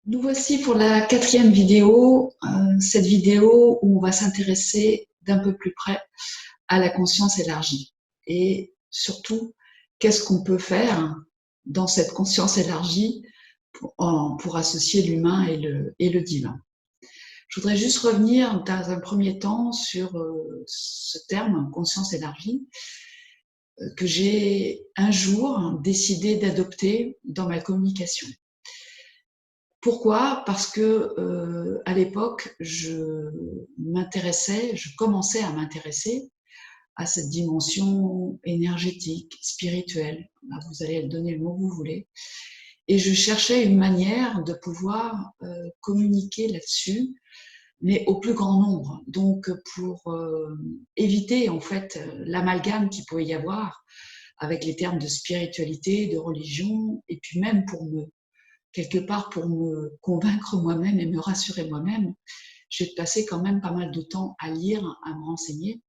Nous voici pour la quatrième vidéo, cette vidéo où on va s'intéresser d'un peu plus près à la conscience élargie et surtout qu'est-ce qu'on peut faire dans cette conscience élargie pour associer l'humain et le divin. Je voudrais juste revenir dans un premier temps sur ce terme conscience élargie que j'ai un jour décidé d'adopter dans ma communication. Pourquoi? Parce que à l'époque, je commençais à m'intéresser à cette dimension énergétique, spirituelle. Là, vous allez donner le mot que vous voulez. Et je cherchais une manière de pouvoir communiquer là-dessus, mais au plus grand nombre. Donc, pour éviter en fait l'amalgame qu'il pouvait y avoir avec les termes de spiritualité, de religion, et puis même quelque part pour me convaincre moi-même et me rassurer moi-même, j'ai passé quand même pas mal de temps à lire, à me renseigner.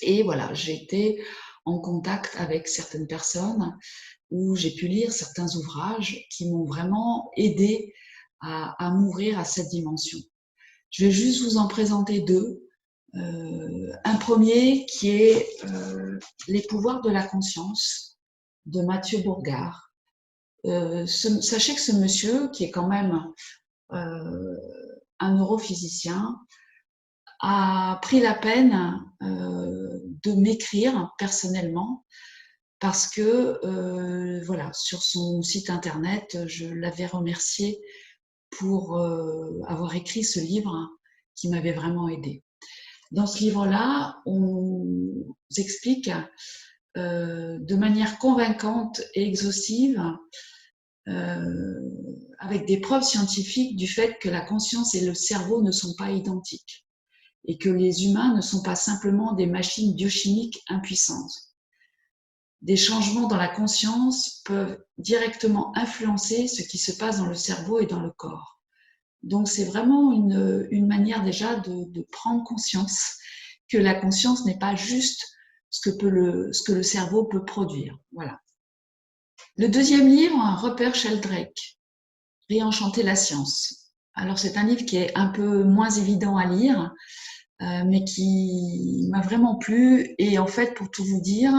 Et voilà, j'ai été en contact avec certaines personnes où j'ai pu lire certains ouvrages qui m'ont vraiment aidé à m'ouvrir à cette dimension. Je vais juste vous en présenter deux. Un premier qui est Les pouvoirs de la conscience de Mathieu Bourgard. Sachez que ce monsieur, qui est quand même un neurophysicien, a pris la peine de m'écrire personnellement parce que voilà, sur son site internet, je l'avais remercié pour avoir écrit ce livre qui m'avait vraiment aidé. Dans ce livre-là, on explique de manière convaincante et exhaustive, avec des preuves scientifiques du fait que la conscience et le cerveau ne sont pas identiques et que les humains ne sont pas simplement des machines biochimiques impuissantes. Des changements dans la conscience peuvent directement influencer ce qui se passe dans le cerveau et dans le corps. Donc c'est vraiment une manière déjà de prendre conscience que la conscience n'est pas juste ce que le cerveau peut produire. Voilà. Le deuxième livre, Rupert Sheldrake, Réenchanter la science. Alors c'est un livre qui est un peu moins évident à lire, mais qui m'a vraiment plu. Et en fait, pour tout vous dire,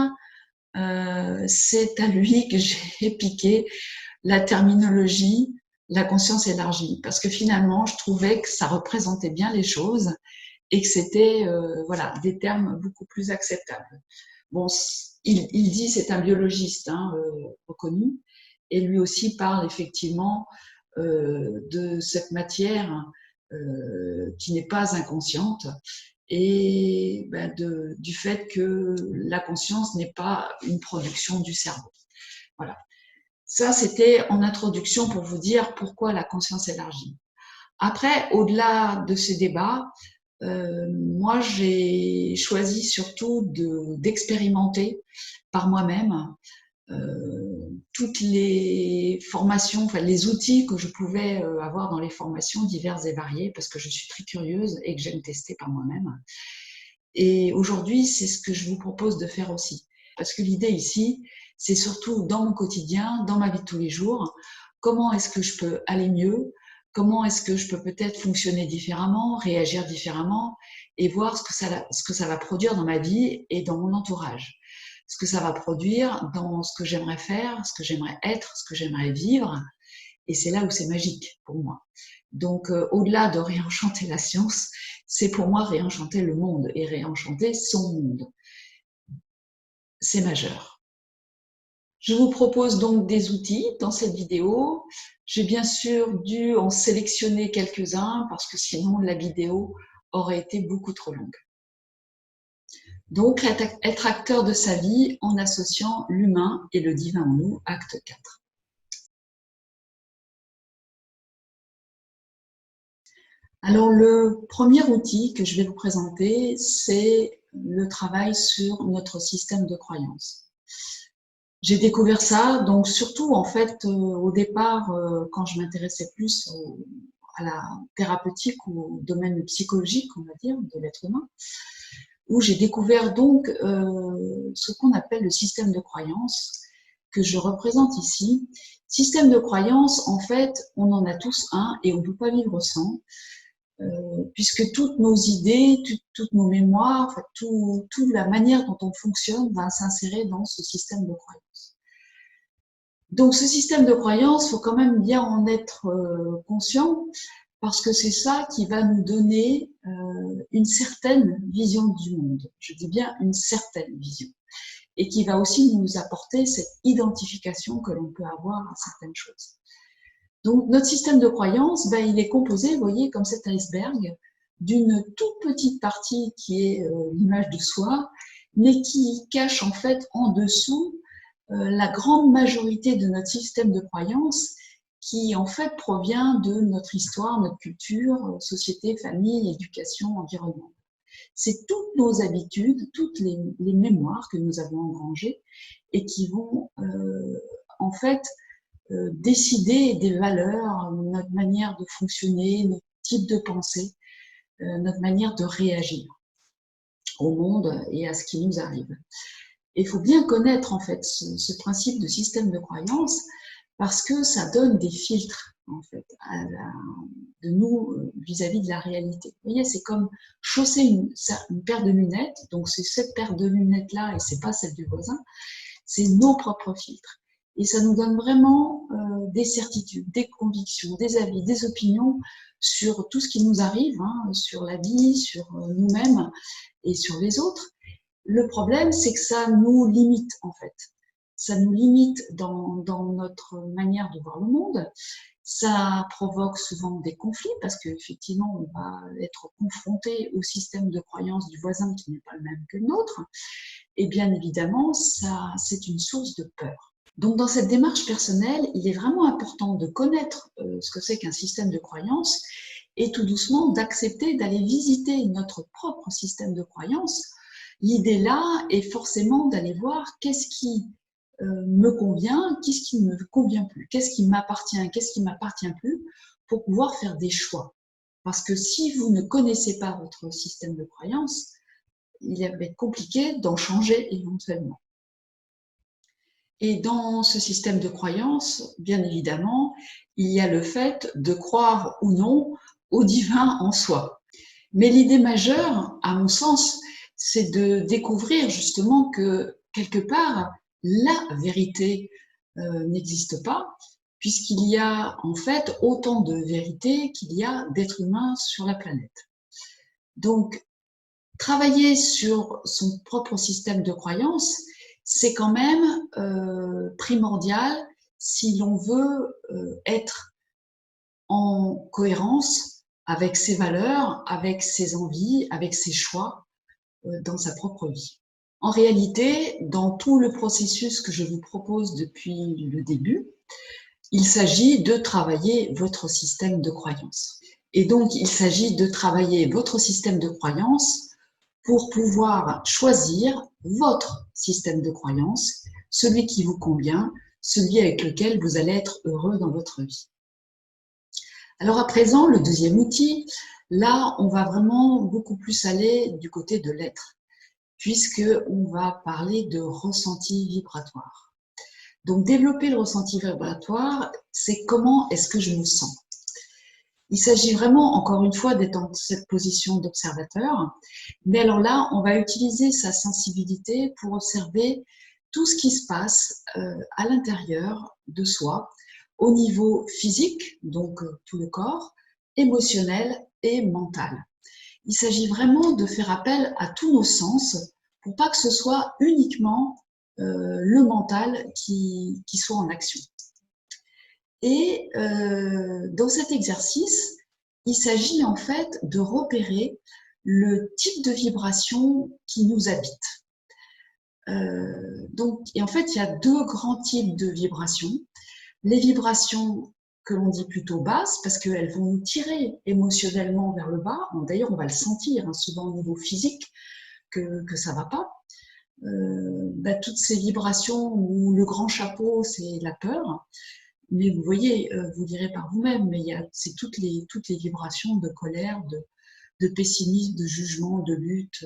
c'est à lui que j'ai piqué la terminologie, la conscience élargie, parce que finalement, je trouvais que ça représentait bien les choses et que c'était voilà, des termes beaucoup plus acceptables. Bon, il dit c'est un biologiste reconnu, et lui aussi parle effectivement de cette matière qui n'est pas inconsciente et du fait que la conscience n'est pas une production du cerveau. Voilà. Ça, c'était en introduction pour vous dire pourquoi la conscience élargie. Après, au-delà de ces débats, moi, j'ai choisi surtout d'expérimenter par moi-même toutes les formations, enfin les outils que je pouvais avoir dans les formations diverses et variées, parce que je suis très curieuse et que j'aime tester par moi-même. Et aujourd'hui, c'est ce que je vous propose de faire aussi. Parce que l'idée ici, c'est surtout dans mon quotidien, dans ma vie de tous les jours, comment est-ce que je peux aller mieux, comment est-ce que je peux peut-être fonctionner différemment, réagir différemment, et voir ce que ça va produire dans ma vie et dans mon entourage. Ce que ça va produire dans ce que j'aimerais faire, ce que j'aimerais être, ce que j'aimerais vivre. Et c'est là où c'est magique pour moi. Donc, au-delà de réenchanter la science, c'est pour moi réenchanter le monde et réenchanter son monde. C'est majeur. Je vous propose donc des outils dans cette vidéo. J'ai bien sûr dû en sélectionner quelques-uns parce que sinon la vidéo aurait été beaucoup trop longue. Donc, être acteur de sa vie en associant l'humain et le divin en nous, acte 4. Alors, le premier outil que je vais vous présenter, c'est le travail sur notre système de croyance. J'ai découvert ça, donc surtout en fait au départ, quand je m'intéressais plus à la thérapeutique ou au domaine psychologique, on va dire, de l'être humain, où j'ai découvert donc ce qu'on appelle le système de croyance, que je représente ici. Système de croyance, en fait, on en a tous un et on ne peut pas vivre sans, puisque toutes nos idées, toutes nos mémoires, enfin, toute la manière dont on fonctionne va s'insérer dans ce système de croyance. Donc ce système de croyance, il faut quand même bien en être conscient, parce que c'est ça qui va nous donner une certaine vision du monde. Je dis bien une certaine vision. Et qui va aussi nous apporter cette identification que l'on peut avoir à certaines choses. Donc notre système de croyance, ben, il est composé, vous voyez, comme cet iceberg, d'une toute petite partie qui est l'image de soi, mais qui cache en fait en dessous la grande majorité de notre système de croyance qui en fait provient de notre histoire, notre culture, société, famille, éducation, environnement. C'est toutes nos habitudes, toutes les mémoires que nous avons engrangées et qui vont en fait décider des valeurs, notre manière de fonctionner, notre type de pensée, notre manière de réagir au monde et à ce qui nous arrive. Et il faut bien connaître en fait ce principe de système de croyance parce que ça donne des filtres en fait de nous vis-à-vis de la réalité. Vous voyez, c'est comme chausser une paire de lunettes, donc c'est cette paire de lunettes là et c'est pas celle du voisin, c'est nos propres filtres. Et ça nous donne vraiment des certitudes, des convictions, des avis, des opinions sur tout ce qui nous arrive, hein, sur la vie, sur nous-mêmes et sur les autres. Le problème, c'est que ça nous limite, en fait. Ça nous limite dans notre manière de voir le monde. Ça provoque souvent des conflits parce qu'effectivement, on va être confronté au système de croyance du voisin qui n'est pas le même que le nôtre. Et bien évidemment, ça, c'est une source de peur. Donc, dans cette démarche personnelle, il est vraiment important de connaître ce que c'est qu'un système de croyance et tout doucement d'accepter d'aller visiter notre propre système de croyance. L'idée là est forcément d'aller voir qu'est-ce qui me convient, qu'est-ce qui ne me convient plus, qu'est-ce qui m'appartient, qu'est-ce qui ne m'appartient plus, pour pouvoir faire des choix. Parce que si vous ne connaissez pas votre système de croyance, il va être compliqué d'en changer éventuellement. Et dans ce système de croyance, bien évidemment, il y a le fait de croire ou non au divin en soi. Mais l'idée majeure, à mon sens, c'est de découvrir justement que quelque part, la vérité n'existe pas, puisqu'il y a en fait autant de vérités qu'il y a d'êtres humains sur la planète. Donc, travailler sur son propre système de croyance, c'est quand même primordial si l'on veut être en cohérence avec ses valeurs, avec ses envies, avec ses choix dans sa propre vie. En réalité, dans tout le processus que je vous propose depuis le début, il s'agit de travailler votre système de croyance. Et donc, il s'agit de travailler votre système de croyance pour pouvoir choisir votre système de croyance, celui qui vous convient, celui avec lequel vous allez être heureux dans votre vie. Alors à présent, le deuxième outil, là, on va vraiment beaucoup plus aller du côté de l'être, puisqu'on va parler de ressenti vibratoire. Donc développer le ressenti vibratoire, c'est comment est-ce que je me sens. Il s'agit vraiment, encore une fois, d'être dans cette position d'observateur. Mais alors là, on va utiliser sa sensibilité pour observer tout ce qui se passe à l'intérieur de soi, au niveau physique, donc tout le corps, émotionnel et mental. Il s'agit vraiment de faire appel à tous nos sens pour pas que ce soit uniquement le mental qui soit en action. Et dans cet exercice, il s'agit en fait de repérer le type de vibration qui nous habite. Et en fait, il y a deux grands types de vibrations. Les vibrations que l'on dit plutôt basses, parce qu'elles vont nous tirer émotionnellement vers le bas. D'ailleurs, on va le sentir hein, souvent au niveau physique que ça ne va pas. Toutes ces vibrations où le grand chapeau, c'est la peur. Mais vous voyez, vous direz par vous-même, mais c'est toutes les vibrations de colère, de pessimisme, de jugement, de lutte,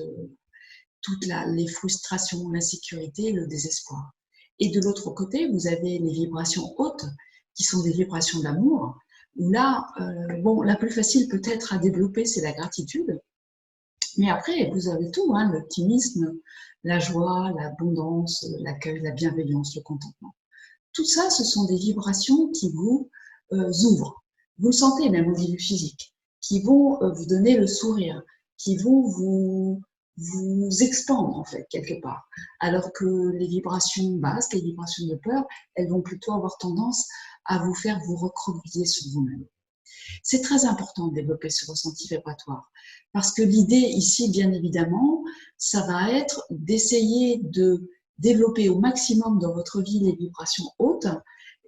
toutes les frustrations, l'insécurité, le désespoir. Et de l'autre côté, vous avez les vibrations hautes, qui sont des vibrations d'amour, où là, bon, la plus facile peut-être à développer, c'est la gratitude. Mais après, vous avez tout, hein, l'optimisme, la joie, l'abondance, l'accueil, la bienveillance, le contentement. Tout ça, ce sont des vibrations qui vous ouvrent. Vous le sentez même au niveau physique, qui vont vous donner le sourire, qui vont vous expandre en fait quelque part. Alors que les vibrations basses, les vibrations de peur, elles vont plutôt avoir tendance à vous faire vous recroqueviller sur vous-même. C'est très important de développer ce ressenti vibratoire parce que l'idée ici, bien évidemment, ça va être d'essayer de développer au maximum dans votre vie les vibrations hautes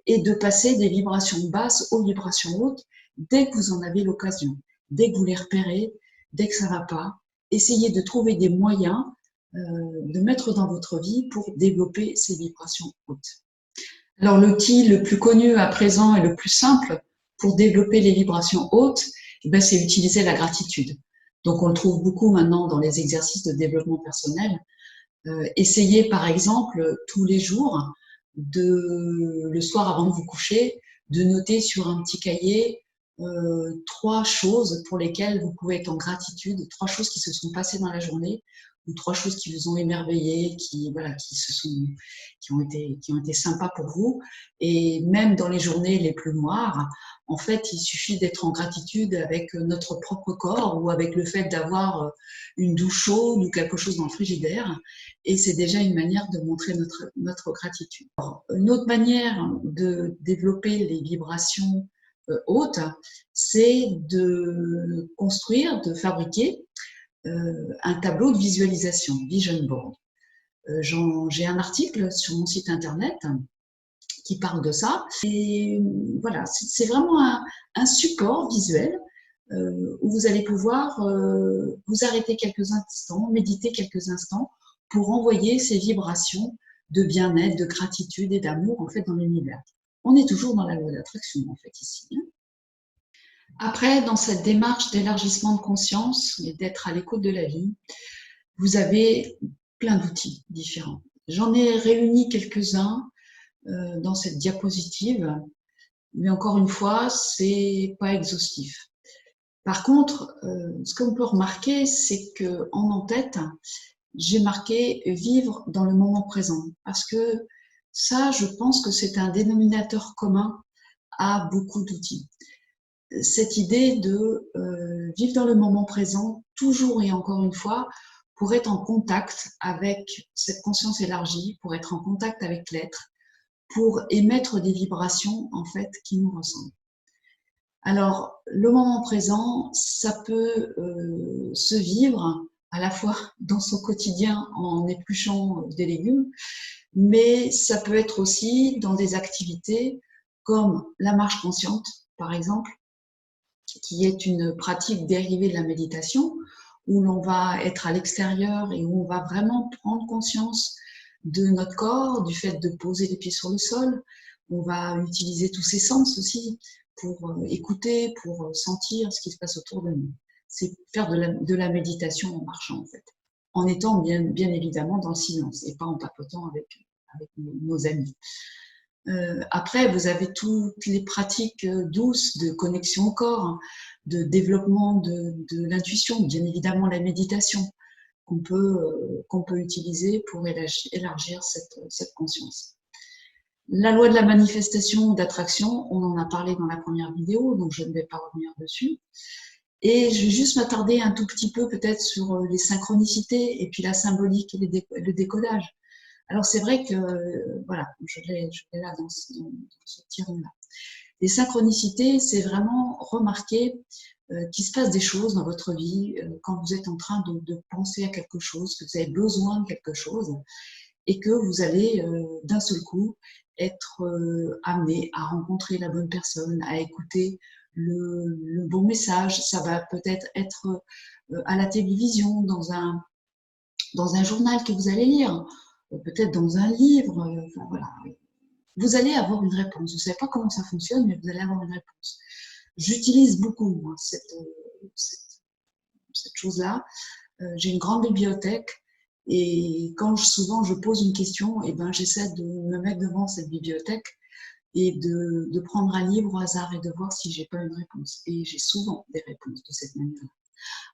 et de passer des vibrations basses aux vibrations hautes dès que vous en avez l'occasion, dès que vous les repérez, dès que ça ne va pas. Essayez de trouver des moyens de mettre dans votre vie pour développer ces vibrations hautes. Alors l'outil le plus connu à présent et le plus simple pour développer les vibrations hautes, c'est utiliser la gratitude. Donc on le trouve beaucoup maintenant dans les exercices de développement personnel. Essayez par exemple tous les jours, le soir avant de vous coucher, de noter sur un petit cahier 3 choses pour lesquelles vous pouvez être en gratitude, 3 choses qui se sont passées dans la journée ou 3 choses qui vous ont émerveillé, qui ont été sympas pour vous. Et même dans les journées les plus noires, en fait, il suffit d'être en gratitude avec notre propre corps ou avec le fait d'avoir une douche chaude ou quelque chose dans le frigidaire. Et c'est déjà une manière de montrer notre gratitude. Alors, une autre manière de développer les vibrations hautes, c'est de construire, de fabriquer un tableau de visualisation, Vision Board. J'ai un article sur mon site internet qui parle de ça. Et voilà, c'est vraiment un support visuel où vous allez pouvoir vous arrêter quelques instants, méditer quelques instants pour envoyer ces vibrations de bien-être, de gratitude et d'amour en fait dans l'univers. On est toujours dans la loi d'attraction en fait ici. Après, dans cette démarche d'élargissement de conscience et d'être à l'écoute de la vie, vous avez plein d'outils différents. J'en ai réuni quelques-uns dans cette diapositive, mais encore une fois, c'est pas exhaustif. Par contre, ce qu'on peut remarquer, c'est que en en-tête, j'ai marqué vivre dans le moment présent, parce que ça, je pense que c'est un dénominateur commun à beaucoup d'outils. Cette idée de vivre dans le moment présent, toujours et encore une fois, pour être en contact avec cette conscience élargie, pour être en contact avec l'être, pour émettre des vibrations en fait qui nous ressemblent. Alors, le moment présent, ça peut se vivre à la fois dans son quotidien en épluchant des légumes, mais ça peut être aussi dans des activités comme la marche consciente, par exemple, qui est une pratique dérivée de la méditation, où l'on va être à l'extérieur et où on va vraiment prendre conscience de notre corps, du fait de poser les pieds sur le sol. On va utiliser tous ses sens aussi pour écouter, pour sentir ce qui se passe autour de nous. C'est faire de la méditation en marchant en fait, en étant bien évidemment dans le silence et pas en papotant avec nos amis. Après, vous avez toutes les pratiques douces de connexion au corps, de développement de l'intuition, bien évidemment la méditation qu'on peut utiliser pour élargir cette conscience. La loi de la manifestation d'attraction, on en a parlé dans la première vidéo, donc je ne vais pas revenir dessus. Et je vais juste m'attarder un tout petit peu peut-être sur les synchronicités et puis la symbolique et le décodage. Alors c'est vrai que, voilà, je l'ai là dans ce tirant-là. Les synchronicités, c'est vraiment remarquer qu'il se passe des choses dans votre vie quand vous êtes en train de penser à quelque chose, que vous avez besoin de quelque chose et que vous allez d'un seul coup être amené à rencontrer la bonne personne, à écouter le bon message. Ça va peut-être être à la télévision, dans un journal que vous allez lire, peut-être dans un livre, enfin, voilà. Vous allez avoir une réponse. Vous ne savez pas comment ça fonctionne, mais vous allez avoir une réponse. J'utilise beaucoup moi, cette chose-là. J'ai une grande bibliothèque Et quand souvent je pose une question, et ben, j'essaie de me mettre devant cette bibliothèque et de prendre un livre au hasard et de voir si j'ai pas une réponse. Et j'ai souvent des réponses de cette manière-là.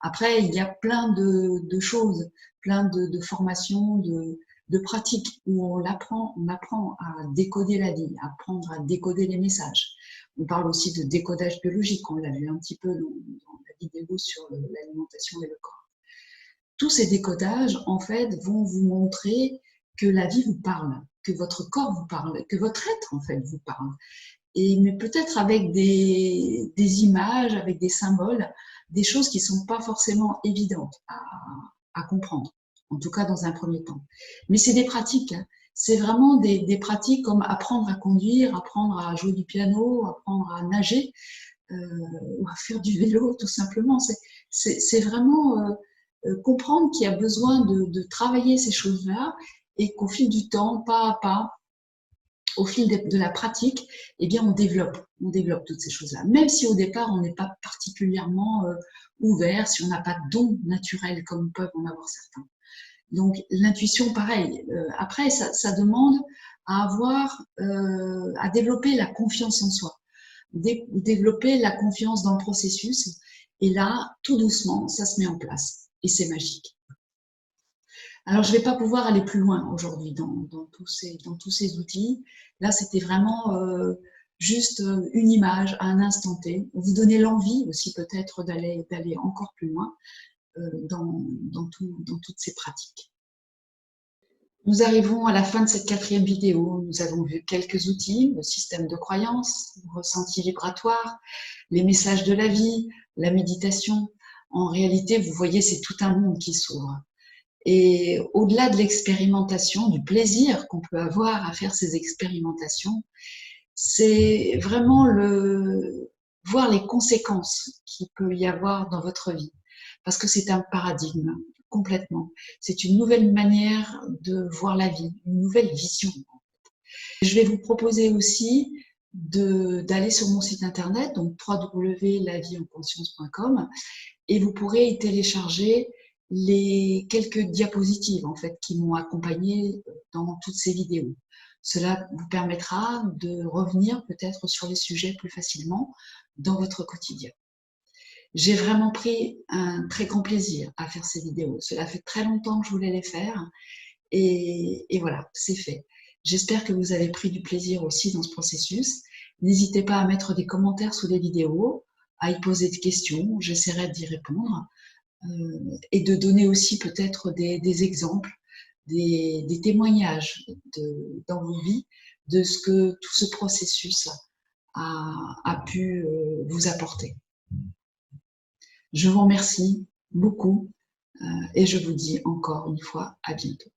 Après, il y a plein de choses, plein de formations, de pratiques où on apprend à décoder la vie, à apprendre à décoder les messages. On parle aussi de décodage biologique, on l'a vu un petit peu dans la vidéo sur l'alimentation et le corps. Tous ces décodages, en fait, vont vous montrer que la vie vous parle, que votre corps vous parle, que votre être, en fait, vous parle. Et, mais peut-être avec des images, avec des symboles, des choses qui ne sont pas forcément évidentes à comprendre, en tout cas dans un premier temps. Mais c'est des pratiques, hein. C'est vraiment des pratiques comme apprendre à conduire, apprendre à jouer du piano, apprendre à nager, ou à faire du vélo, tout simplement. C'est vraiment comprendre qu'il y a besoin de travailler ces choses-là et qu'au fil du temps, pas à pas, au fil de la pratique, eh bien, on développe toutes ces choses-là. Même si au départ, on n'est pas particulièrement ouvert, si on n'a pas de don naturel comme peuvent en avoir certains. Donc, l'intuition, pareil. Après, ça demande à à développer la confiance en soi, développer la confiance dans le processus. Et là, tout doucement, ça se met en place. Et c'est magique. Alors, je ne vais pas pouvoir aller plus loin aujourd'hui dans tous ces outils. Là, c'était vraiment juste une image à un instant T. Vous donner l'envie aussi peut-être d'aller encore plus loin dans toutes ces pratiques. Nous arrivons à la fin de cette 4e vidéo. Nous avons vu quelques outils, le système de croyance, le ressenti vibratoire, les messages de la vie, la méditation. En réalité, vous voyez, c'est tout un monde qui s'ouvre. Et au-delà de l'expérimentation, du plaisir qu'on peut avoir à faire ces expérimentations, c'est vraiment voir les conséquences qu'il peut y avoir dans votre vie. Parce que c'est un paradigme, complètement. C'est une nouvelle manière de voir la vie, une nouvelle vision. Je vais vous proposer aussi d'aller sur mon site internet, donc www.lavienconscience.com, et vous pourrez y télécharger les quelques diapositives en fait qui m'ont accompagné dans toutes ces vidéos. Cela vous permettra de revenir peut-être sur les sujets plus facilement dans votre quotidien. J'ai vraiment pris un très grand plaisir à faire ces vidéos. Cela fait très longtemps que je voulais les faire et voilà, c'est fait. J'espère que vous avez pris du plaisir aussi dans ce processus. N'hésitez pas à mettre des commentaires sous les vidéos, à y poser des questions, j'essaierai d'y répondre et de donner aussi peut-être des exemples, des témoignages dans vos vies de ce que tout ce processus a pu vous apporter. Je vous remercie beaucoup et je vous dis encore une fois à bientôt.